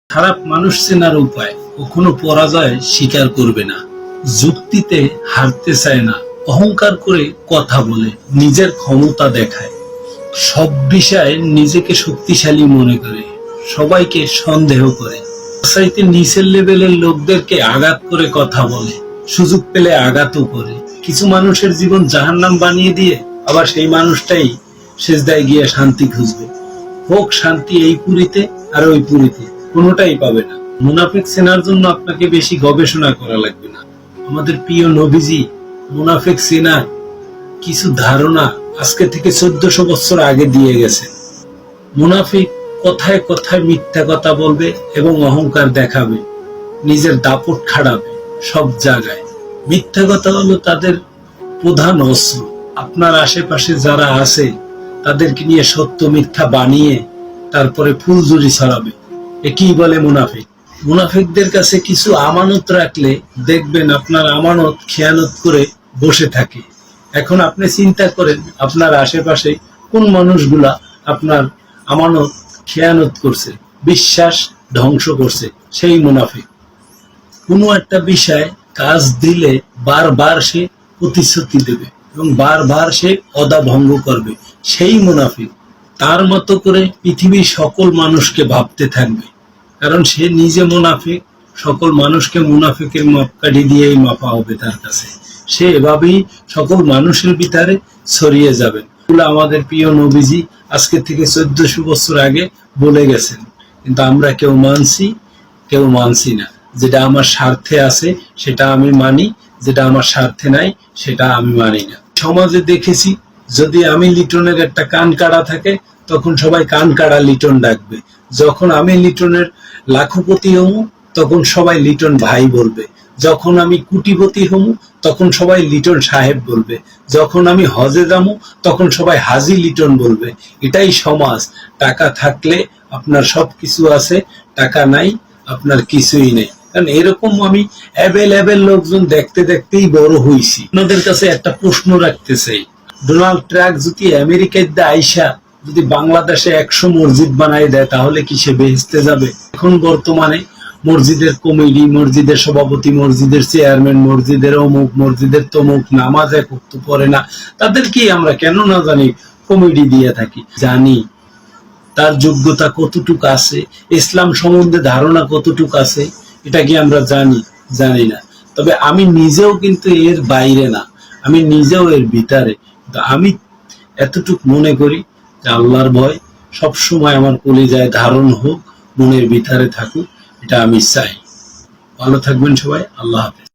খারাপ মানুষ চেনার উপায়, কখনো পরাজয় স্বীকার করবে না, যুক্তিতে হারতে চায় না, অহংকার করে কথা বলে, নিজের ক্ষমতা দেখায়, সব বিষয়ে নিজেকে শক্তিশালী মনে করে, সবাইকে সন্দেহ করে, চাইতে নিচের লেভেলের লোকদেরকে আঘাত করে কথা বলে, সুযোগ পেলে আঘাতও করে। কিছু মানুষের জীবন জাহান্নাম বানিয়ে দিয়ে আবার সেই মানুষটাই সেজদায় গিয়ে শান্তি খুঁজবে। হোক শান্তি এই পুরীতে আর ওই পুরীতে, কোনোটাই পাবে না। মুনাফিক চেনার জন্য আপনাকে বেশি গবেষণা করা লাগবে না। আমাদের প্রিয় নবীজি মুনাফিক চেনার কিছু ধারণা আজকে থেকে 1400 বছর আগে দিয়ে গেছে। মুনাফিক কথায় কথায় মিথ্যা কথা বলবে এবং অহংকার দেখাবে, নিজের দাপট খাড়াবে সব জায়গায়। মিথ্যা কথা হলো তাদের প্রধান অস্ত্র। আপনার আশেপাশে যারা আছে তাদেরকে নিয়ে সত্য মিথ্যা বানিয়ে তারপরে ফুলঝুরি ছড়াবে। একই বলে মুনাফিক। মুনাফিকদের কাছে কিছু আমানত রাখলে দেখবেন আপনার আমানত খেয়ানত করে বসে থাকে। এখন আপনি চিন্তা করেন আপনার আশেপাশে কোন মানুষগুলা আপনার আমানত খেয়ানত করছে, বিশ্বাস ধ্বংস করছে, সেই মুনাফিক। কোনো একটা বিষয় কাজ দিলে বারবার সে প্রতিশ্রুতি দেবে এবং বারবার সে ওয়াদা ভঙ্গ করবে, সেই মুনাফিক। তার মতো করে পৃথিবীর সকল মানুষকে ভাবতে থাকবে, কারণ সে নিজে মুনাফিক। সকল মানুষকে মুনাফিকের মাপকাঠি দিয়েই মাপা হবে তার কাছে। সে এভাবেই সকল মানুষের ভিতরে ছড়িয়ে যাবেন। আমাদের প্রিয় নবীজি আজকে থেকে 1400 বছর আগে বলে গেছেন, কিন্তু আমরা কেউ মানছি কেউ মানছি না। যেটা আমার স্বার্থে আছে সেটা আমি মানি, যেটা আমার স্বার্থে নাই সেটা আমি মানি না। সমাজে দেখেছি, যদি আমি লিটনের একটা কান কাড়া থাকে তখন সবাই কান কাড়া লিটন ডাকবে। যখন আমি লিটনের লাখপতি হমু তখন সবাই লিটন ভাই বলবে। যখন আমি কোটিপতি হমু তখন সবাই লিটন সাহেব বলবে। যখন আমি হজে যাবো তখন সবাই হাজি লিটন বলবে। এটাই সমাজ। টাকা থাকলে আপনার সবকিছু আছে, টাকা নাই আপনার কিছুই নেই। কারণ এরকম আমি অ্যাভেলেবেল লোকজন দেখতে দেখতেই বড় হইছি। আপনাদের কাছে একটা প্রশ্ন রাখতে চাই, ডোনাল্ড ট্রাম্প যদি আমেরিকায় আইসা যদি বাংলাদেশে 100 মসজিদ বানাই দেয় তাহলে কি সে বেহেশতে যাবে? এখন বর্তমানে মসজিদের কমিটি, মসজিদের সভাপতি, মসজিদের চেয়ারম্যান, মসজিদের অমুক, মসজিদের তমুক, নামাজ এক ওয়াক্ত পড়ে না, তাদেরকে আমরা কেন না জানি কমিটি দিয়ে থাকি। জানি তার যোগ্যতা কতটুকু আছে, ইসলাম সম্বন্ধে ধারণা কতটুকু আছে, এটা কি আমরা জানি না। তবে আমি নিজেও কিন্তু এর বাইরে না, আমি নিজেও এর ভিতরে। আমি এতটুকু মনে করি যে আল্লাহর ভয় সবসময় আমার কলিজায় ধারণ হোক, মনের ভিতরে থাকুক, এটা আমি চাই। ভালো থাকবেন সবাই। আল্লাহ হাফেজ।